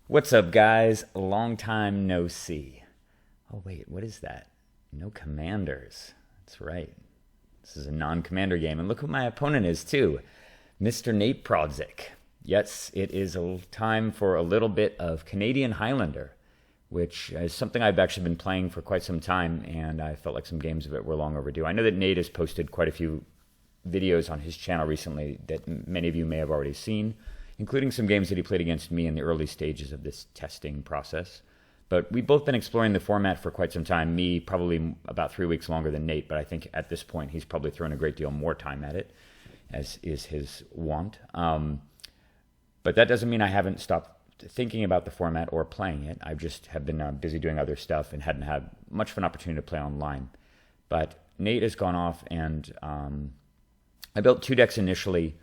What's up, guys? Long time no see. Oh, wait, what is that? No commanders. That's right. This is a non-commander game. And look who my opponent is, too. Mr. Nate Prodzik. Yes, it is time for a little bit of Canadian Highlander, which is something I've actually been playing for quite some time, and I felt like some games of it were long overdue. I know that Nate has posted quite a few videos on his channel recently that many of you may have already seen, including some games that he played against me in the early stages of this testing process. But we've both been exploring the format for quite some time. Me, probably about 3 weeks longer than Nate, but I think at this point he's probably thrown a great deal more time at it, as is his wont. But that doesn't mean I haven't stopped thinking about the format or playing it. I just have been busy doing other stuff and hadn't had much of an opportunity to play online. But Nate has gone off, and I built two decks initially.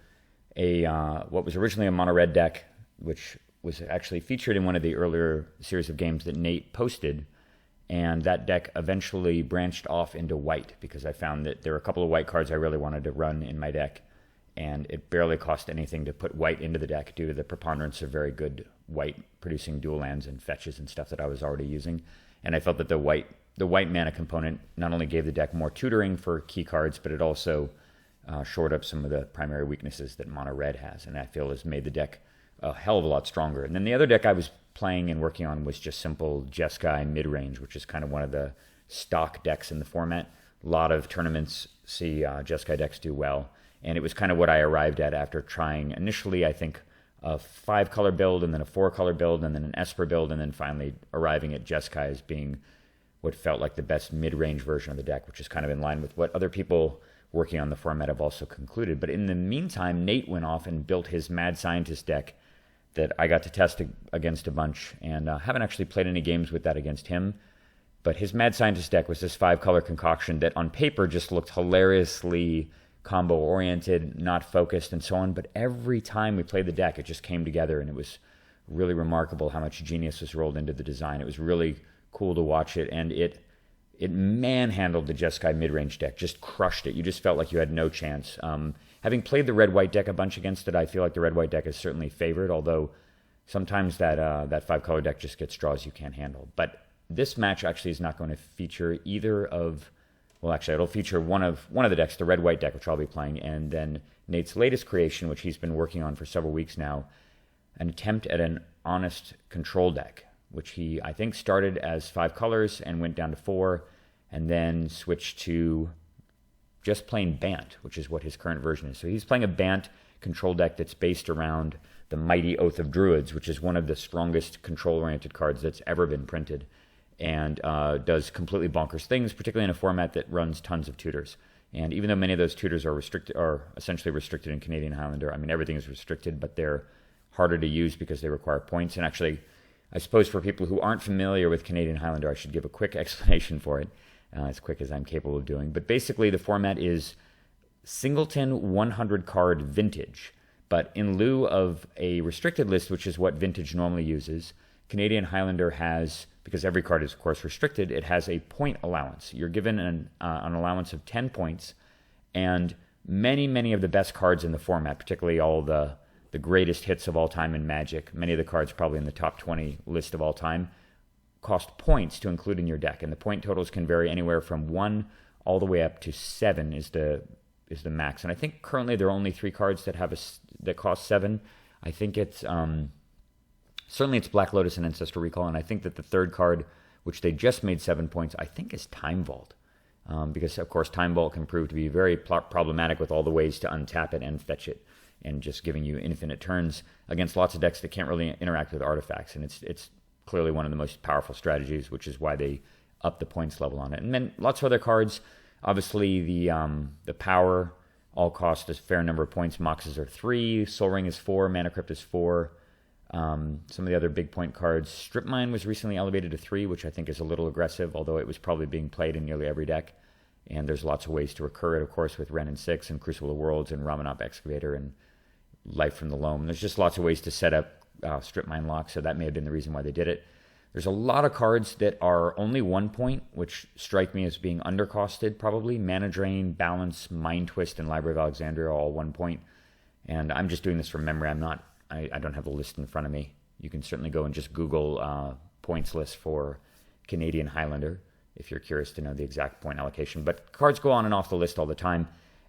What was originally a mono red deck, which was actually featured in one of the earlier series of games that Nate posted, and that deck eventually branched off into white because I found that there were a couple of white cards I really wanted to run in my deck, and it barely cost anything to put white into the deck due to the preponderance of very good white producing dual lands and fetches and stuff that I was already using. And I felt that the white mana component not only gave the deck more tutoring for key cards, but it also shored up some of the primary weaknesses that mono red has, and I feel has made the deck a hell of a lot stronger. And then the other deck I was playing and working on was just simple Jeskai mid-range, which is kind of one of the stock decks in the format. A lot of tournaments see Jeskai decks do well, and it was kind of what I arrived at after trying initially, I think, a 5-color build, and then a 4-color build, and then an Esper build, and then finally arriving at Jeskai as being what felt like the best mid-range version of the deck, which is kind of in line with what other people working on the format have also concluded. But in the meantime, Nate went off and built his Mad Scientist deck that I got to test against a bunch, and haven't actually played any games with that against him. But his Mad Scientist deck was this 5-color concoction that on paper just looked hilariously combo-oriented, not focused, and so on. But every time we played the deck, it just came together, and it was really remarkable how much genius was rolled into the design. It was really cool to watch it, and it manhandled the Jeskai mid-range deck, just crushed it. You just felt like you had no chance. Having played the red-white deck a bunch against it, I feel like the red-white deck is certainly favored, although sometimes that 5-color deck just gets draws you can't handle. But this match actually is not going to feature either of... Well, actually, it'll feature one of the decks, the red-white deck, which I'll be playing, and then Nate's latest creation, which he's been working on for several weeks now, an attempt at an honest control deck, which he, I think, started as 5 colors and went down to 4, and then switched to just plain Bant, which is what his current version is. So he's playing a Bant control deck that's based around the mighty Oath of Druids, which is one of the strongest control-oriented cards that's ever been printed, and does completely bonkers things, particularly in a format that runs tons of tutors. And even though many of those tutors are essentially restricted in Canadian Highlander, I mean, everything is restricted, but they're harder to use because they require points. And actually, I suppose for people who aren't familiar with Canadian Highlander, I should give a quick explanation for it, as quick as I'm capable of doing. But basically, the format is singleton 100-card vintage. But in lieu of a restricted list, which is what vintage normally uses, Canadian Highlander has, because every card is, of course, restricted, it has a point allowance. You're given an allowance of 10 points, and many of the best cards in the format, particularly all the greatest hits of all time in Magic, many of the cards probably in the top 20 list of all time, cost points to include in your deck. And the point totals can vary anywhere from 1 all the way up to 7 is the max. And I think currently there are only 3 cards that cost 7. I think it's certainly it's Black Lotus and Ancestral Recall, and I think that the third card, which they just made 7 points, I think is Time Vault. Because, of course, Time Vault can prove to be very problematic with all the ways to untap it and fetch it, and just giving you infinite turns against lots of decks that can't really interact with artifacts. And it's clearly one of the most powerful strategies, which is why they up the points level on it. And then lots of other cards. Obviously, the power all cost a fair number of points. Moxes are 3, Soul Ring is 4, Mana Crypt is 4. Some of the other big point cards. Strip Mine was recently elevated to 3, which I think is a little aggressive, although it was probably being played in nearly every deck. And there's lots of ways to recur it, of course, with Ren and 6 and Crucible of Worlds and Ramanop Excavator and Life from the Loam. There's just lots of ways to set up Strip Mine lock, so that may have been the reason why they did it. There's a lot of cards that are only 1 point, which strike me as being undercosted, probably. Mana Drain, Balance, Mind Twist, and Library of Alexandria are all 1 point. And I'm just doing this from memory. I don't have the list in front of me. You can certainly go and just Google points list for Canadian Highlander if you're curious to know the exact point allocation. But cards go on and off the list all the time.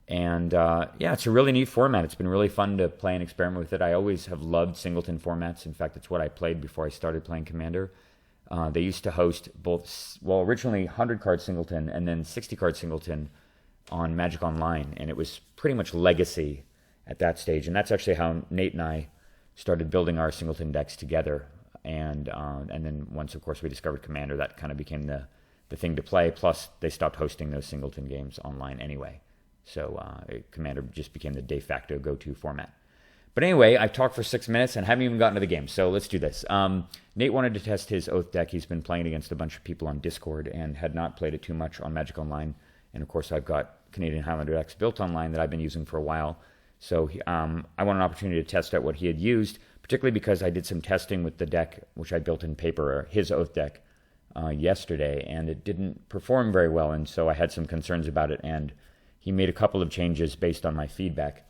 And yeah, it's a really neat format. It's been really fun to play and experiment with it. I always have loved singleton formats. In fact, it's what I played before I started playing Commander. They used to host both, well, originally 100-card singleton and then 60-card singleton on Magic Online. And it was pretty much legacy at that stage. And that's actually how Nate and I started building our singleton decks together. And then once, of course, we discovered Commander, that kind of became the thing to play. Plus, they stopped hosting those singleton games online anyway. So Commander just became the de facto go-to format. But anyway, I've talked for 6 minutes and haven't even gotten to the game, so let's do this. Nate wanted to test his Oath deck. He's been playing against a bunch of people on Discord and had not played it too much on Magic Online. And of course, I've got Canadian Highlander decks built online that I've been using for a while. So I want an opportunity to test out what he had used, particularly because I did some testing with the deck, which I built in paper, his Oath deck, yesterday, and it didn't perform very well. And so I had some concerns about it, and he made a couple of changes based on my feedback.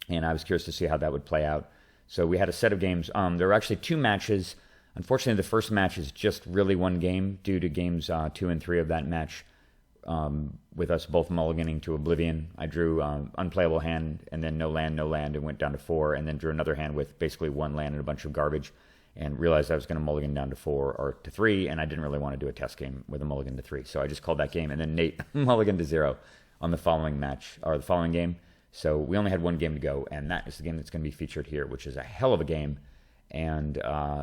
And I was curious to see how that would play out. So we had a set of games. There were actually 2 matches. Unfortunately, the first match is just really one game due to games 2 and 3 of that match, with us both mulliganing to oblivion. I drew unplayable hand and then no land, and went down to 4, and then drew another hand with basically 1 land and a bunch of garbage, and realized I was going to mulligan down to 4 or to 3, and I didn't really want to do a test game with a mulligan to 3. So I just called that game, and then Nate mulligan to 0 on the following match, or the following game. So we only had 1 game to go, and that is the game that's going to be featured here, which is a hell of a game, and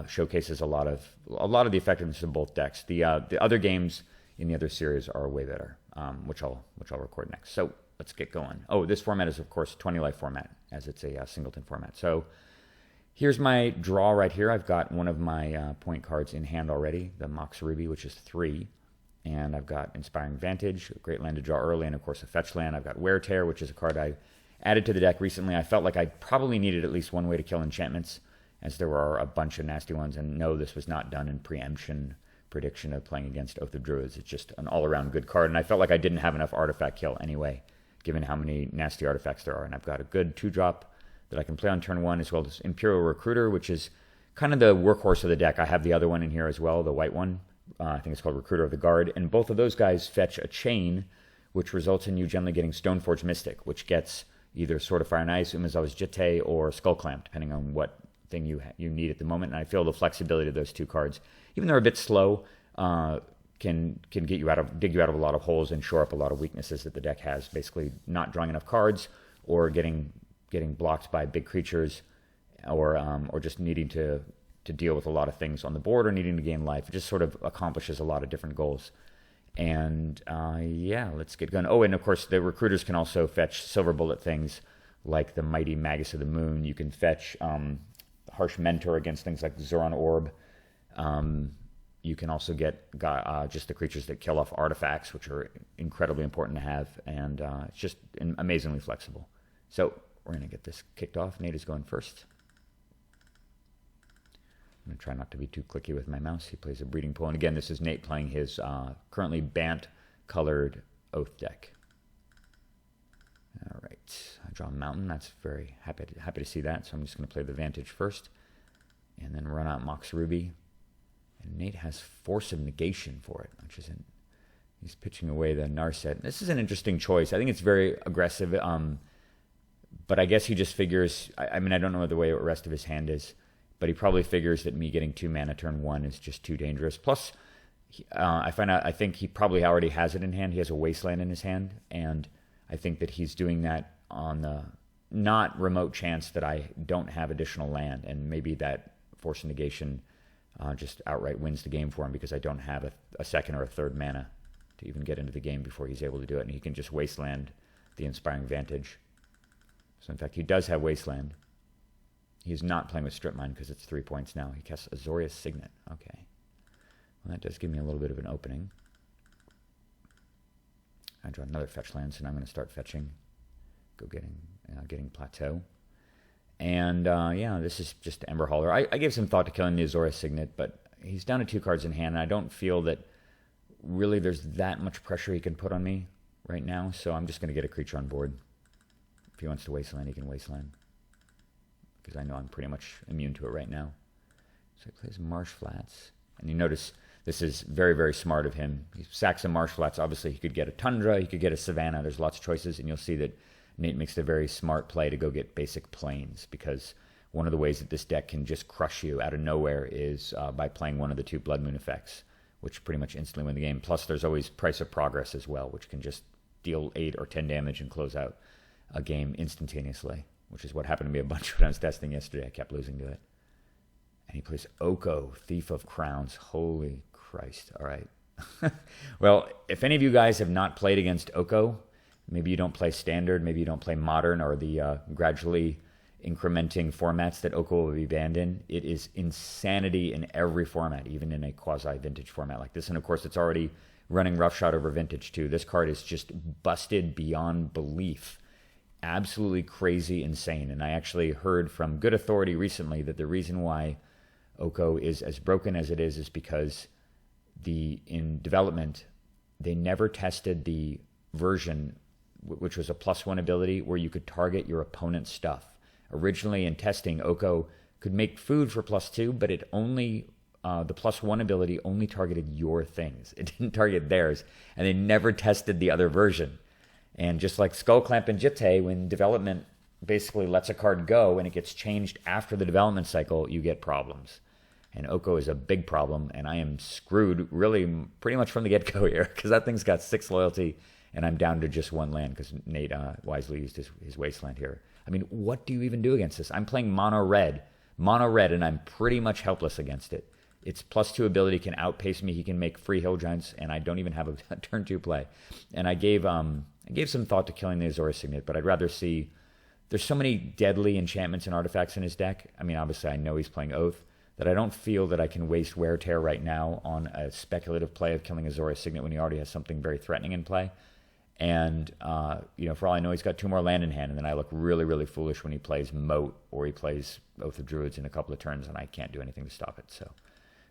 showcases a lot of the effectiveness of both decks. The other games in the other series are way better, which I'll record next. So let's get going. Oh, this format is of course 20 life format, as it's a singleton format. So here's my draw right here. I've got one of my point cards in hand already, the Mox Ruby, which is 3. And I've got Inspiring Vantage, a great land to draw early, and of course a fetch land. I've got Wear Tear, which is a card I added to the deck recently. I felt like I probably needed at least one way to kill enchantments, as there were a bunch of nasty ones. And no, this was not done in preemption prediction of playing against Oath of Druids. It's just an all-around good card. And I felt like I didn't have enough artifact kill anyway, given how many nasty artifacts there are. And I've got a good 2-drop that I can play on turn 1, as well as Imperial Recruiter, which is kind of the workhorse of the deck. I have the other one in here as well, the white one. I think it's called Recruiter of the Guard. And both of those guys fetch a chain, which results in you generally getting Stoneforge Mystic, which gets either Sword of Fire and Ice, Umezawa's Jitte, or Skull Clamp, depending on what thing you need at the moment. And I feel the flexibility of those 2 cards, even though they're a bit slow, can dig you out of a lot of holes and shore up a lot of weaknesses that the deck has. Basically, not drawing enough cards, or getting blocked by big creatures, or just needing to deal with a lot of things on the board, or needing to gain life. It just sort of accomplishes a lot of different goals. And yeah, let's get going. Oh, and of course, the recruiters can also fetch silver bullet things like the Mighty Magus of the Moon. You can fetch Harsh Mentor against things like Zoran Orb. You can also get just the creatures that kill off artifacts, which are incredibly important to have. And it's just amazingly flexible. So we're going to get this kicked off. Nate is going first. I'm going to try not to be too clicky with my mouse. He plays a Breeding Pool. And again, this is Nate playing his currently Bant-colored Oath deck. All right. I draw a Mountain. That's very happy to see that. So I'm just going to play the Vantage first. And then run out Mox Ruby. And Nate has Force of Negation for it, which isn't... He's pitching away the Narset. This is an interesting choice. I think it's very aggressive. But I guess he just figures... I mean, I don't know the way the rest of his hand is. But he probably figures that me getting 2 mana turn 1 is just too dangerous. Plus, I think he probably already has it in hand. He has a Wasteland in his hand. And I think that he's doing that on the not remote chance that I don't have additional land. And maybe that Force of Negation just outright wins the game for him, because I don't have a second or a third mana to even get into the game before he's able to do it. And he can just Wasteland the Inspiring Vantage. So in fact, he does have Wasteland. He's not playing with Strip Mine because it's 3 points now. He casts Azorius Signet. Okay. Well, that does give me a little bit of an opening. I draw another fetch land, so now I'm going to start fetching. Getting Plateau. And yeah, this is just Ember Hauler. I gave some thought to killing the Azorius Signet, but he's down to 2 cards in hand, and I don't feel that really there's that much pressure he can put on me right now, so I'm just going to get a creature on board. If he wants to Wasteland, he can Wasteland, because I know I'm pretty much immune to it right now. So he plays Marsh Flats. And you notice this is very, very smart of him. He sacks some Marsh Flats. Obviously, he could get a Tundra. He could get a Savannah. There's lots of choices. And you'll see that Nate makes a very smart play to go get basic Plains, because one of the ways that this deck can just crush you out of nowhere is by playing one of the two Blood Moon effects, which pretty much instantly win the game. Plus, there's always Price of Progress as well, which can just deal 8 or 10 damage and close out a game instantaneously, which is what happened to me a bunch when I was testing yesterday. I kept losing to it. And he plays Oko, Thief of Crowns. Holy Christ. All right. Well, if any of you guys have not played against Oko, maybe you don't play Standard, maybe you don't play Modern or the gradually incrementing formats that Oko will be banned in, it is insanity in every format, even in a quasi-vintage format like this. And of course, it's already running roughshod over vintage too. This card is just busted beyond belief. Absolutely crazy, insane. And I actually heard from good authority recently that the reason why Oko is as broken as it is because in development, they never tested the version which was a +1 ability where you could target your opponent's stuff. Originally in testing, Oko could make food for +2, but it only the +1 ability only targeted your things. It didn't target theirs, and they never tested the other version. And just like Skullclamp and Jitte, when development basically lets a card go and it gets changed after the development cycle, you get problems. And Oko is a big problem, and I am screwed really pretty much from the get-go here, because that thing's got 6 loyalty, and I'm down to just 1 land because Nate wisely used his wasteland here. I mean, what do you even do against this? I'm playing mono red, and I'm pretty much helpless against it. Its +2 ability can outpace me. He can make free hill giants, and I don't even have a turn 2 play. And I gave some thought to killing the Azora Signet, but I'd rather see. There's so many deadly enchantments and artifacts in his deck. I mean, obviously, I know he's playing Oath, that I don't feel that I can waste Wear Tear right now on a speculative play of killing Azora Signet when he already has something very threatening in play. And, for all I know, he's got 2 more land in hand, and then I look really, really foolish when he plays Moat or he plays Oath of Druids in a couple of turns, and I can't do anything to stop it. So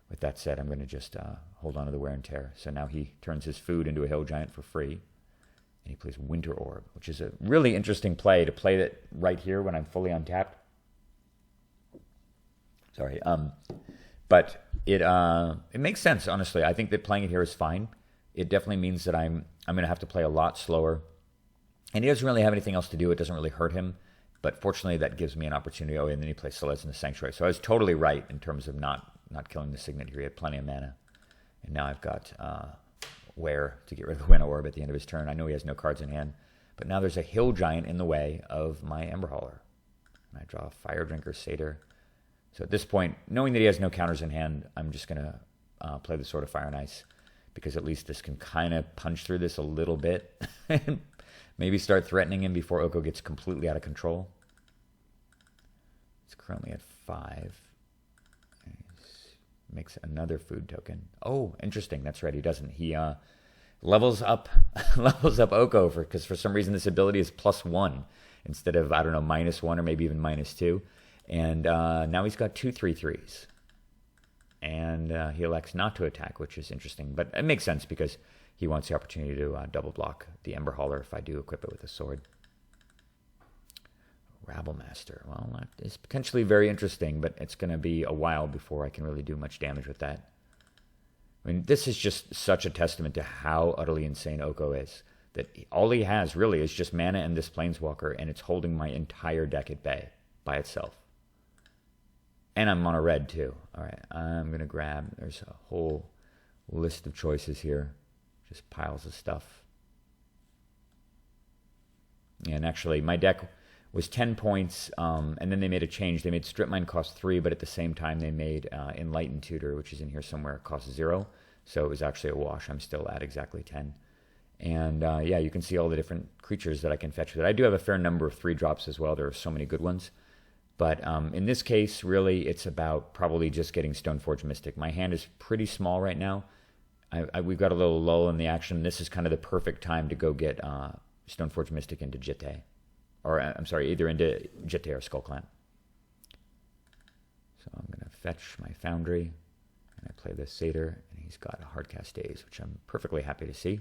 with that said, I'm going to just hold on to the Wear and Tear. So now he turns his food into a hill giant for free, and he plays Winter Orb, which is a really interesting play to play that right here when I'm fully untapped. Sorry. But it makes sense, honestly. I think that playing it here is fine. It definitely means that I'm going to have to play a lot slower. And he doesn't really have anything else to do. It doesn't really hurt him. But fortunately, that gives me an opportunity. Oh, and then he plays Celeste in the Sanctuary. So I was totally right in terms of not killing the Signet here. He had plenty of mana. And now I've got Wear to get rid of the Winter Orb at the end of his turn. I know he has no cards in hand. But now there's a hill giant in the way of my Emberhauler. And I draw a Fire Drinker Satyr. So at this point, knowing that he has no counters in hand, I'm just going to play the Sword of Fire and Ice, because at least this can kind of punch through this a little bit and maybe start threatening him before Oko gets completely out of control. It's currently at 5. Makes another food token. Oh, interesting. That's right. He doesn't. He levels up Oko because for some reason this ability is +1 instead of, I don't know, -1 or maybe even -2. And now he's got 2 3/3s. And he elects not to attack, which is interesting. But it makes sense because he wants the opportunity to double block the Emberhauler if I do equip it with a sword. Rabblemaster. Well, that is potentially very interesting, but it's going to be a while before I can really do much damage with that. I mean, this is just such a testament to how utterly insane Oko is. That all he has really is just mana and this Planeswalker, and it's holding my entire deck at bay by itself. And I'm mono red too. All right, I'm going to grab, there's a whole list of choices here. Just piles of stuff. And actually, my deck was 10 points, and then they made a change. They made Strip Mine cost 3, but at the same time they made Enlightened Tutor, which is in here somewhere, cost 0. So it was actually a wash. I'm still at exactly 10. And yeah, you can see all the different creatures that I can fetch with it. I do have a fair number of 3-drops as well. There are so many good ones. But in this case, really, it's about probably just getting Stoneforge Mystic. My hand is pretty small right now. We've got a little lull in the action. This is kind of the perfect time to go get Stoneforge Mystic into Jitte. Or, I'm sorry, either into Jitte or Skullclamp. So I'm going to fetch my Foundry. And I play this Satyr. And he's got a Hardcast Daze, which I'm perfectly happy to see.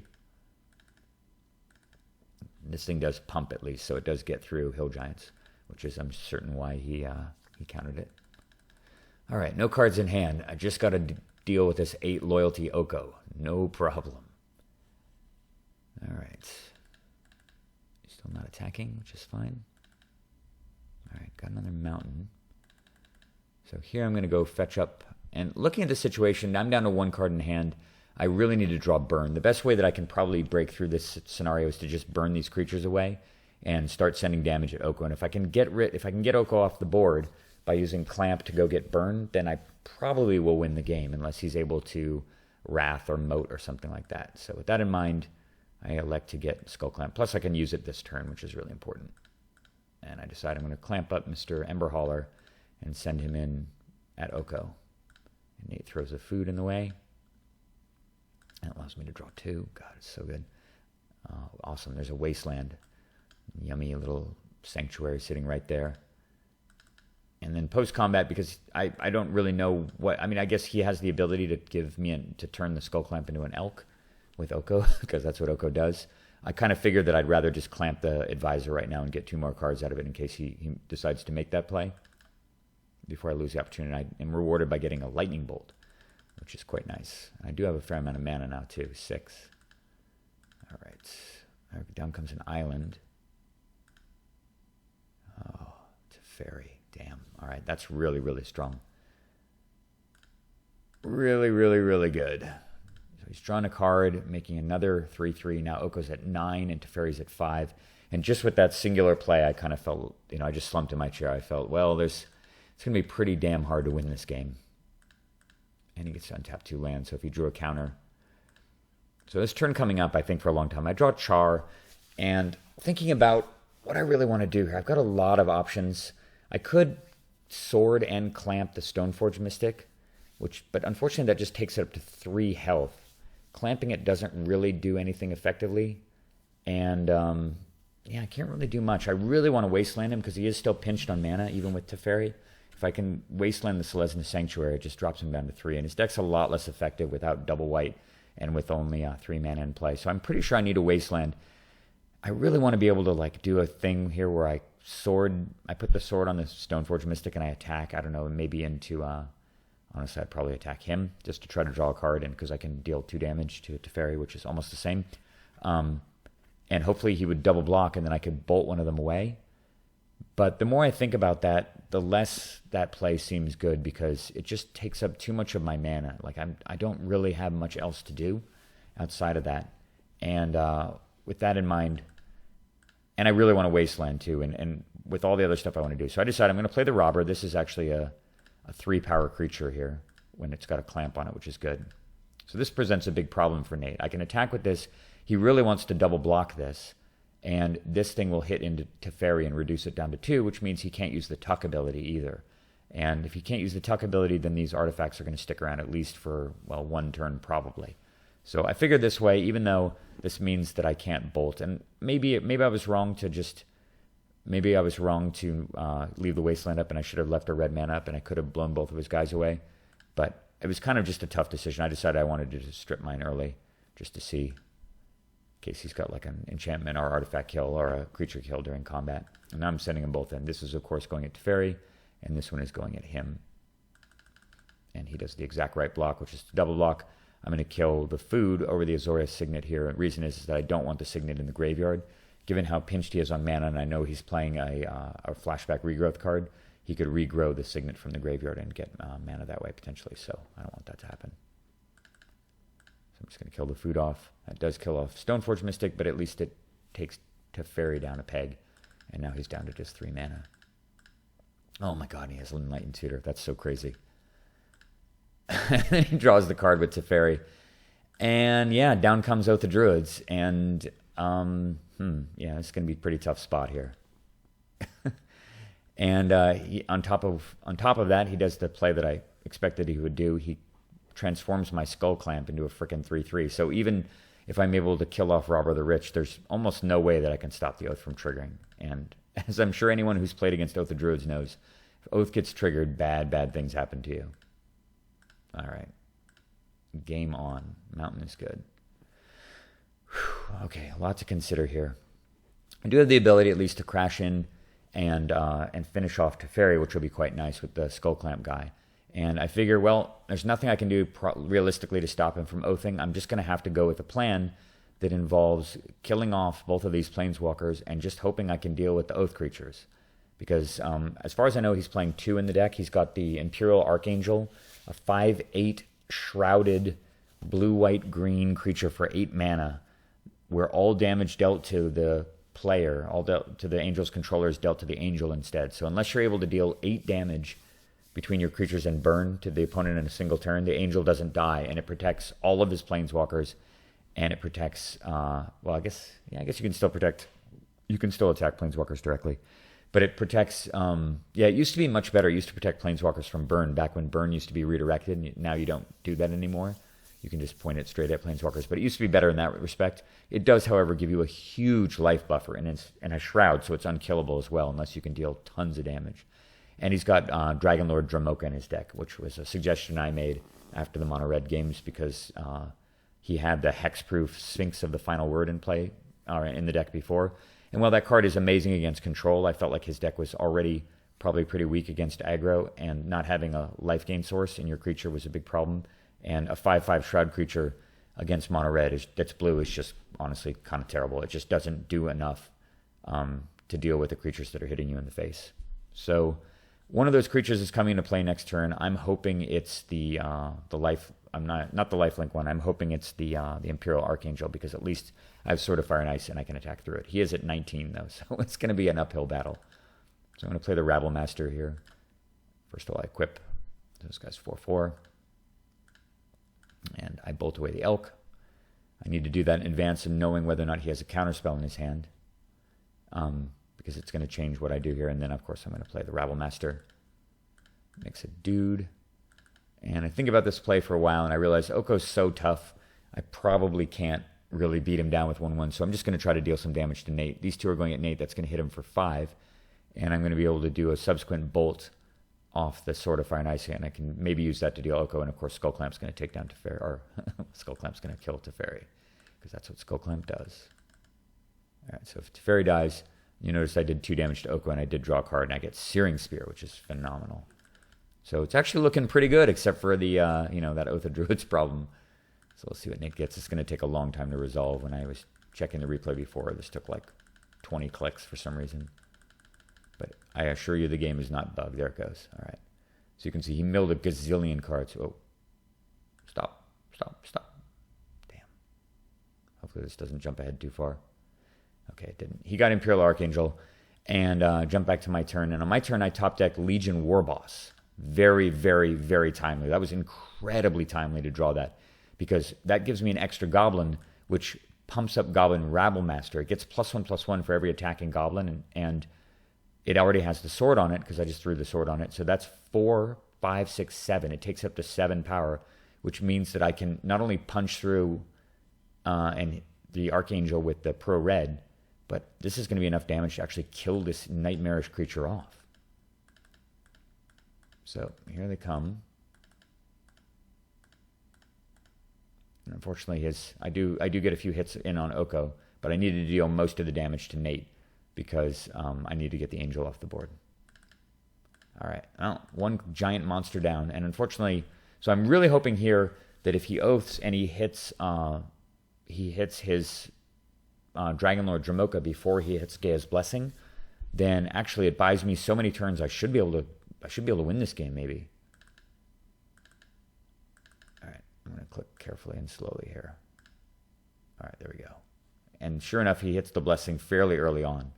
This thing does pump at least, so it does get through Hill Giants, which is, I'm certain, why he countered it. All right, no cards in hand. I just got to deal with this 8 loyalty Oko. No problem. All right. Still not attacking, which is fine. All right, got another mountain. So here I'm going to go fetch up. And looking at the situation, I'm down to 1 card in hand. I really need to draw burn. The best way that I can probably break through this scenario is to just burn these creatures away and start sending damage at Oko. And if I can get Oko off the board by using Clamp to go get burn, then I probably will win the game unless he's able to Wrath or Moat or something like that. So with that in mind, I elect to get Skull Clamp. Plus I can use it this turn, which is really important. And I decide I'm going to clamp up Mr. Emberhauler and send him in at Oko. And Nate throws the food in the way. That allows me to draw 2. God, it's so good. Awesome. There's a Wasteland. Yummy little sanctuary sitting right there. And then post-combat, because I don't really know what... I mean, I guess he has the ability to give me to turn the Skull Clamp into an Elk with Oko, because that's what Oko does. I kind of figured that I'd rather just clamp the Advisor right now and get 2 more cards out of it in case he decides to make that play before I lose the opportunity. I am rewarded by getting a Lightning Bolt, which is quite nice. I do have a fair amount of mana now, too. 6. All right. Down comes an island. Oh, it's a fairy. Damn. All right, that's really, really strong. Really, really, really good. So he's drawn a card, making another 3/3. Now Oko's at 9 and Teferi's at 5. And just with that singular play, I kind of felt, I just slumped in my chair. I felt, well, it's going to be pretty damn hard to win this game. And he gets to untap 2 lands, so if he drew a counter. So this turn coming up, I think, for a long time. I draw Char, and thinking about what I really want to do here. I've got a lot of options. I could sword and clamp the Stoneforge Mystic, but unfortunately that just takes it up to 3 health. Clamping it doesn't really do anything effectively. And, I can't really do much. I really want to Wasteland him because he is still pinched on mana, even with Teferi. If I can Wasteland the Selesnya Sanctuary, it just drops him down to 3. And his deck's a lot less effective without double white and with only 3 mana in play. So I'm pretty sure I need a Wasteland. I really want to be able to do a thing here where I put the sword on the Stoneforge Mystic and I attack, I don't know, maybe into, honestly, I'd probably attack him just to try to draw a card, and because I can deal 2 damage to Teferi, which is almost the same. And hopefully he would double block and then I could bolt one of them away. But the more I think about that, the less that play seems good because it just takes up too much of my mana. I don't really have much else to do outside of that. And with that in mind, and I really want to Wasteland too, and with all the other stuff I want to do. So I decided I'm going to play the Robber. This is actually a 3-power creature here when it's got a clamp on it, which is good. So this presents a big problem for Nate. I can attack with this. He really wants to double block this, and this thing will hit into Teferi and reduce it down to 2, which means he can't use the Tuck ability either. And if he can't use the Tuck ability, then these artifacts are going to stick around at least for, 1 turn probably. So I figured this way, even though this means that I can't bolt. And maybe I was wrong to leave the Wasteland up, and I should have left a red mana up, and I could have blown both of his guys away. But it was kind of just a tough decision. I decided I wanted to just strip mine early, just to see, in case he's got an enchantment or artifact kill or a creature kill during combat. And now I'm sending them both in. This is, of course, going at Teferi, and this one is going at him. And he does the exact right block, which is to double block. I'm going to kill the food over the Azorius Signet here. And the reason is that I don't want the Signet in the graveyard. Given how pinched he is on mana, and I know he's playing a flashback regrowth card, he could regrow the Signet from the graveyard and get mana that way potentially. So I don't want that to happen. So I'm just going to kill the food off. That does kill off Stoneforge Mystic, but at least it takes Teferi down a peg. And now he's down to just 3 mana. Oh my god, he has Enlightened Tutor. That's so crazy. And then he draws the card with Teferi. And yeah, down comes Oath of Druids. And it's going to be a pretty tough spot here. And on top of that, he does the play that I expected he would do. He transforms my Skull Clamp into a frickin' 3/3. So even if I'm able to kill off Robber the Rich, there's almost no way that I can stop the Oath from triggering. And as I'm sure anyone who's played against Oath of Druids knows, if Oath gets triggered, bad things happen to you. All right. Game on. Mountain is good. Whew. Okay, a lot to consider here. I do have the ability at least to crash in and finish off Teferi, which will be quite nice with the Skull Clamp guy. And I figure, well, there's nothing I can do realistically to stop him from oathing. I'm just going to have to go with a plan that involves killing off both of these planeswalkers and just hoping I can deal with the oath creatures. Because as far as I know, he's playing 2 in the deck. He's got the Imperial Archangel, a 5/8 shrouded blue-white-green creature for 8 mana, where all damage dealt to the player, all dealt to the angel's controller is dealt to the angel instead. So unless you're able to deal 8 damage between your creatures and burn to the opponent in a single turn, the angel doesn't die, and it protects all of his planeswalkers, and it protects, well, I guess you can still attack planeswalkers directly, but it protects, it used to be much better. It used to protect planeswalkers from burn, back when burn used to be redirected. Now you don't do that anymore. You can just point it straight at planeswalkers, but it used to be better in that respect. It does, however, give you a huge life buffer and a shroud, so it's unkillable as well, unless you can deal tons of damage. And he's got Dragonlord Dramoka in his deck, which was a suggestion I made after the Mono Red games, because he had the hexproof Sphinx of the Final Word in play, or in the deck before. And while that card is amazing against control, I felt like his deck was already probably pretty weak against aggro, and not having a life gain source in your creature was a big problem. And a 5/5 Shroud creature against Mono Red that's blue is just honestly kind of terrible. It just doesn't do enough to deal with the creatures that are hitting you in the face. So one of those creatures is coming to play next turn. I'm hoping it's the life. I'm not the lifelink one. I'm hoping it's the Imperial Archangel, because at least I have Sword of Fire and Ice and I can attack through it. He is at 19 though, so it's going to be an uphill battle. So I'm going to play the Rabble Master here. First of all, I equip those guys 4/4. And I bolt away the Elk. I need to do that in advance of knowing whether or not he has a counterspell in his hand, because it's going to change what I do here. And then, of course, I'm going to play the Rabble Master. Makes a dude. And I think about this play for a while, and I realize Oko's so tough, I probably can't really beat him down with 1/1. So I'm just going to try to deal some damage to Nate. These two are going at Nate. That's going to hit him for 5. And I'm going to be able to do a subsequent bolt off the Sword of Fire and Ice, and I can maybe use that to deal Oko, and of course Skullclamp's going to take down Teferi, or Skullclamp's going to kill Teferi, because that's what Skullclamp does. All right, so if Teferi dies, you notice I did 2 damage to Oko, and I did draw a card, and I get Searing Spear, which is phenomenal. So it's actually looking pretty good, except for the that Oath of Druids problem. So we'll see what Nate gets. It's going to take a long time to resolve. When I was checking the replay before, this took like 20 clicks for some reason. But I assure you the game is not bugged. There it goes. All right. So you can see he milled a gazillion cards. Oh. Stop. Damn. Hopefully this doesn't jump ahead too far. Okay, it didn't. He got Imperial Archangel and jumped back to my turn. And on my turn, I top deck Legion Warboss. Very, very, very timely. That was incredibly timely to draw that, because that gives me an extra goblin, which pumps up Goblin Rabble Master. It gets +1/+1 for every attacking goblin, and it already has the sword on it, because I just threw the sword on it. So that's 4, 5, 6, 7. It takes up to 7 power, which means that I can not only punch through and the Archangel with the Pro Red, but this is going to be enough damage to actually kill this nightmarish creature off. So here they come. And unfortunately, I do get a few hits in on Oko, but I needed to deal most of the damage to Nate, because I need to get the angel off the board. All right, well, 1 giant monster down, and unfortunately, so I'm really hoping here that if he oaths and he hits his Dragonlord Dramoka before he hits Gaia's Blessing, then actually it buys me so many turns I should be able to win this game maybe. All right, I'm going to click carefully and slowly here. All right, there we go. And sure enough, he hits the Blessing fairly early on.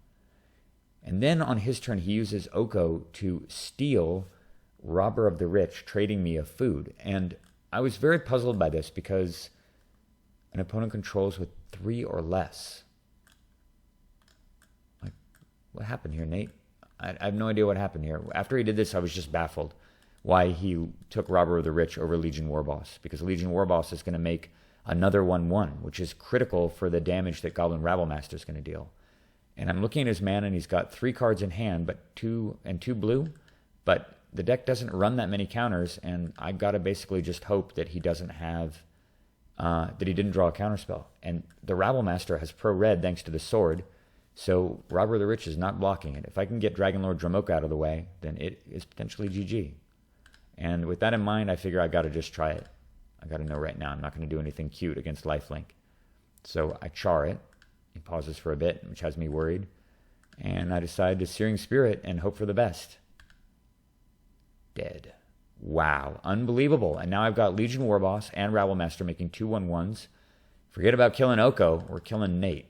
And then on his turn, he uses Oko to steal Robber of the Rich, trading me a food. And I was very puzzled by this, because an opponent controls with 3 or less. Like, what happened here, Nate? I have no idea what happened here. After he did this, I was just baffled why he took Robber of the Rich over Legion Warboss, because Legion Warboss is going to make another 1/1, which is critical for the damage that Goblin Rabble Master is going to deal. And I'm looking at his mana, and he's got 3 cards in hand, but 2 blue. But the deck doesn't run that many counters, and I got to basically just hope that he doesn't have, that he didn't draw a counterspell. And the Rabble Master has Pro Red thanks to the sword, so Robber of the Rich is not blocking it. If I can get Dragonlord Dramoka out of the way, then it is potentially GG. And with that in mind, I figure I got to just try it. I got to know right now. I'm not going to do anything cute against lifelink. So I char it. He pauses for a bit, which has me worried. And I decide to Searing Spirit and hope for the best. Dead. Wow. Unbelievable. And now I've got Legion Warboss and Rabblemaster making 2/1/1s. Forget about killing Oko. We're killing Nate.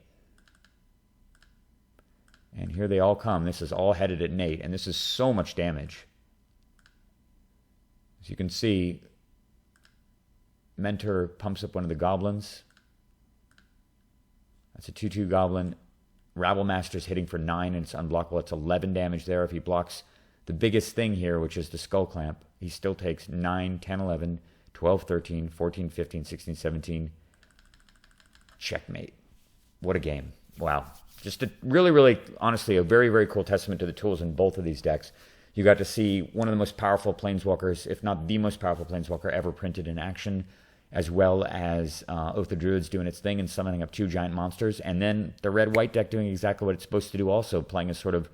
And here they all come. This is all headed at Nate. And this is so much damage. As you can see, Mentor pumps up one of the goblins. That's a 2/2 goblin. Rabblemaster's hitting for 9, and it's unblockable. It's 11 damage there. If he blocks the biggest thing here, which is the Skull Clamp, he still takes 9, 10, 11, 12, 13, 14, 15, 16, 17. Checkmate. What a game. Wow. Just a really, really, honestly, a very, very cool testament to the tools in both of these decks. You got to see one of the most powerful Planeswalkers, if not the most powerful Planeswalker ever printed in action, as well as Oath of Druids doing its thing and summoning up 2 giant monsters. And then the red-white deck doing exactly what it's supposed to do also, playing a sort of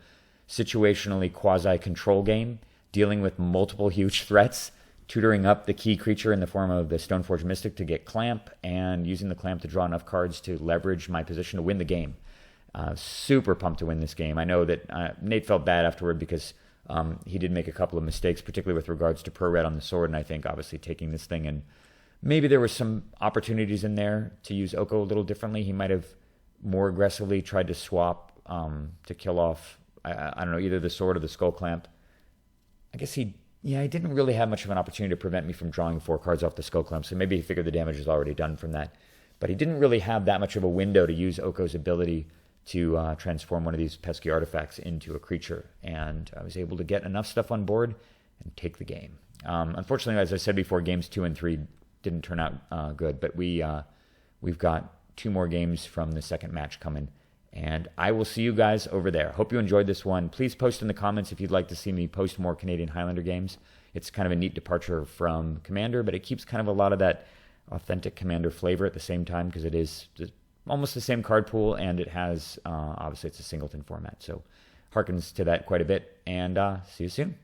situationally quasi-control game, dealing with multiple huge threats, tutoring up the key creature in the form of the Stoneforge Mystic to get Clamp, and using the Clamp to draw enough cards to leverage my position to win the game. Super pumped to win this game. I know that Nate felt bad afterward because he did make a couple of mistakes, particularly with regards to pro-red on the sword, and I think obviously taking this thing, and maybe there were some opportunities in there to use Oko a little differently. He might have more aggressively tried to swap to kill off, I don't know, either the sword or the Skull Clamp. I guess he didn't really have much of an opportunity to prevent me from drawing 4 cards off the Skull Clamp, so maybe he figured the damage was already done from that. But he didn't really have that much of a window to use Oko's ability to transform one of these pesky artifacts into a creature. And I was able to get enough stuff on board and take the game. Unfortunately, as I said before, games 2 and 3 didn't turn out good, but we've got 2 more games from the second match coming. And I will see you guys over there. Hope you enjoyed this one. Please post in the comments if you'd like to see me post more Canadian Highlander games. It's kind of a neat departure from Commander, but it keeps kind of a lot of that authentic Commander flavor at the same time, because it is almost the same card pool, and it has, obviously it's a singleton format. So harkens to that quite a bit, and see you soon.